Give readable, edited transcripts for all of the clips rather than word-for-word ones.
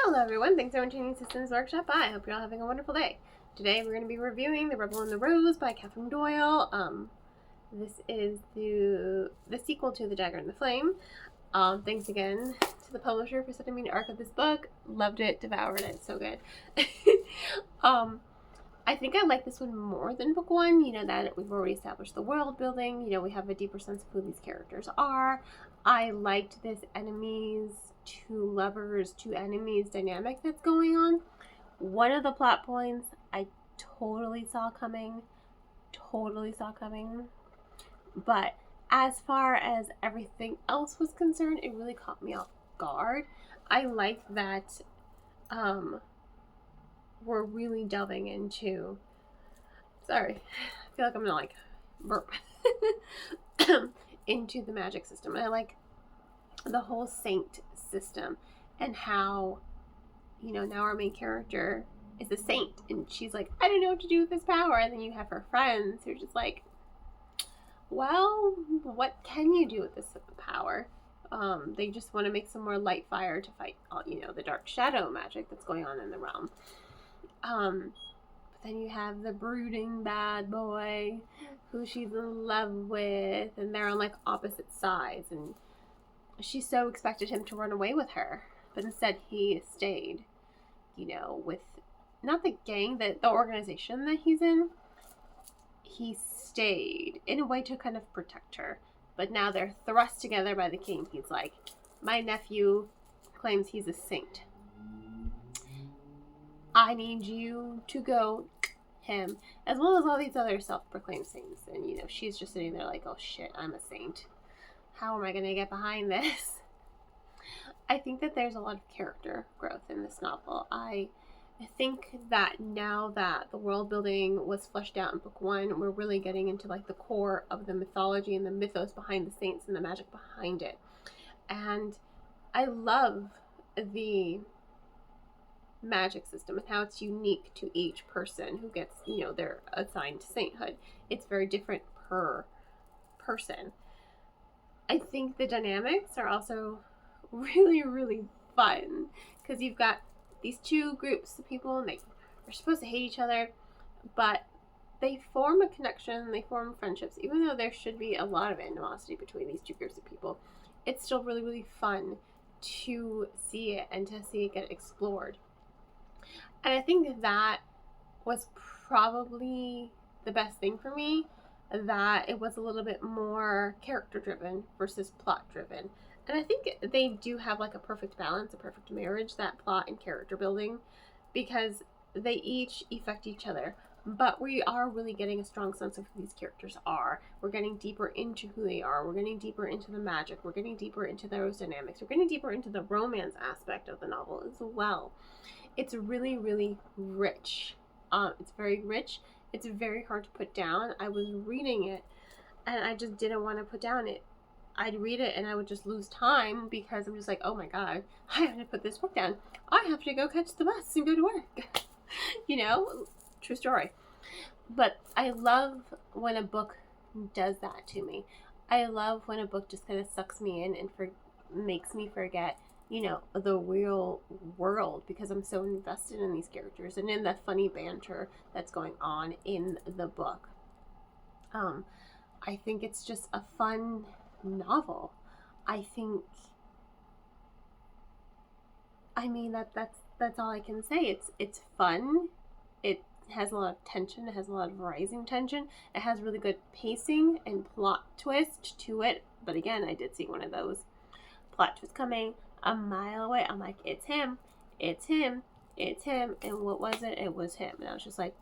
Hello everyone, thanks for joining Systems Workshop. I hope you're all having a wonderful day. Today we're going to be reviewing The Rebel and the Rose by Catherine Doyle. This is the sequel to The Dagger and the Flame. Thanks again to the publisher for sending me an arc of this book. Loved it, devoured it, so good. I think I like this one more than book one, that we've already established the world building, we have a deeper sense of who these characters are. I liked this enemies to lovers to enemies dynamic that's going on. One of the plot points I totally saw coming, but as far as everything else was concerned, it really caught me off guard. I like that we're really delving into, sorry, I feel like I'm gonna burp, into the magic system. I like the whole saint system and how, now our main character is a saint and she's like, I don't know what to do with this power. And then you have her friends who are just like, well, what can you do with this power? They just want to make some more light fire to fight, the dark shadow magic that's going on in the realm. But then you have the brooding bad boy who she's in love with, and they're on opposite sides, and she so expected him to run away with her, but instead he stayed, with not the gang, the organization that he's in. He stayed in a way to kind of protect her, but now they're thrust together by the king. He's like, my nephew claims he's a saint. I need you to go him, as well as all these other self-proclaimed saints. And, she's just sitting there like, oh shit, I'm a saint. How am I going to get behind this? I think that there's a lot of character growth in this novel. I think that now that the world building was fleshed out in book one, we're really getting into the core of the mythology and the mythos behind the saints and the magic behind it. And I love the magic system and how it's unique to each person who gets, they're assigned to sainthood. It's very different per person. I think the dynamics are also really, really fun because you've got these two groups of people and they are supposed to hate each other, but they form a connection, they form friendships. Even though there should be a lot of animosity between these two groups of people, it's still really, really fun to see it and to see it get explored. And I think that was probably the best thing for me, that it was a little bit more character driven versus plot driven. And I think they do have a perfect balance, a perfect marriage, that plot and character building, because they each affect each other. But we are really getting a strong sense of who these characters are. We're getting deeper into who they are. We're getting deeper into the magic. We're getting deeper into those dynamics. We're getting deeper into the romance aspect of the novel as well. It's really, really rich. It's very rich. It's very hard to put down. I was reading it and I just didn't want to put down it. I'd read it and I would just lose time because I'm just like, oh my God, I have to put this book down. I have to go catch the bus and go to work. True story. But I love when a book does that to me. I love when a book just kind of sucks me in and makes me forget, the real world, because I'm so invested in these characters and in the funny banter that's going on in the book. I think it's just a fun novel. That's all I can say. It's fun. It has a lot of tension. It has a lot of rising tension. It has really good pacing and plot twist to it. But again, I did see one of those plot twists coming a mile away. I'm like, it's him. And what was it? It was him. And I was just like,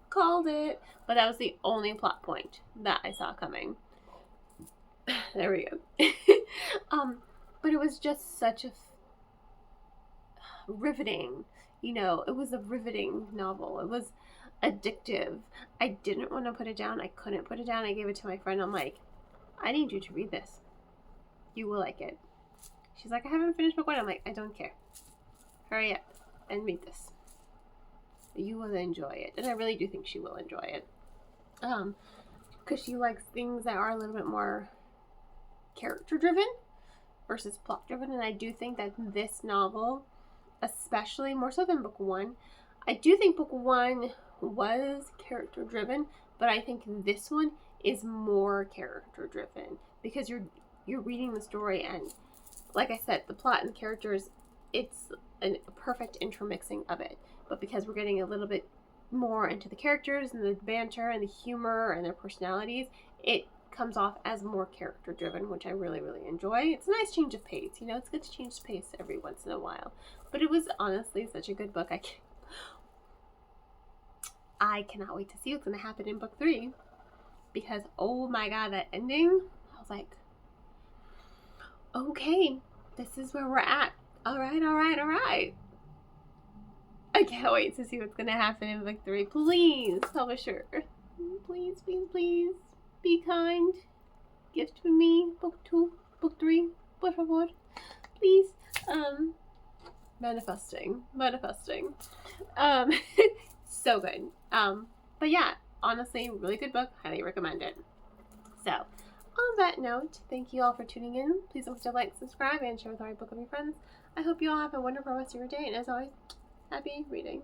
called it. But that was the only plot point that I saw coming. There we go. But it was just such a riveting, it was a riveting novel. It was addictive. I didn't want to put it down. I couldn't put it down. I gave it to my friend. I'm like, I need you to read this. You will like it. She's like, I haven't finished book one. I'm like, I don't care. Hurry up and read this. You will enjoy it. And I really do think she will enjoy it. Because she likes things that are a little bit more character driven versus plot driven. And I do think that this novel especially more so than book 1. I do think book 1 was character driven, but I think this one is more character driven because you're reading the story, and like I said, the plot and the characters, it's a perfect intermixing of it. But because we're getting a little bit more into the characters and the banter and the humor and their personalities, it comes off as more character driven, which I really, really enjoy. It's a nice change of pace. You know, it's good to change pace every once in a while. But it was honestly such a good book. I cannot wait to see what's going to happen in book 3, because oh my god, that ending, I was like, okay, this is where we're at. All right. I can't wait to see what's going to happen in book 3. Please, publisher, please, be kind. Gift to me, book 2, book 3, por favor, please. Manifesting. So good. But yeah, honestly, really good book. Highly recommend it. So, on that note, thank you all for tuning in. Please don't forget to like, subscribe, and share with our book with your friends. I hope you all have a wonderful rest of your day, and as always, happy reading.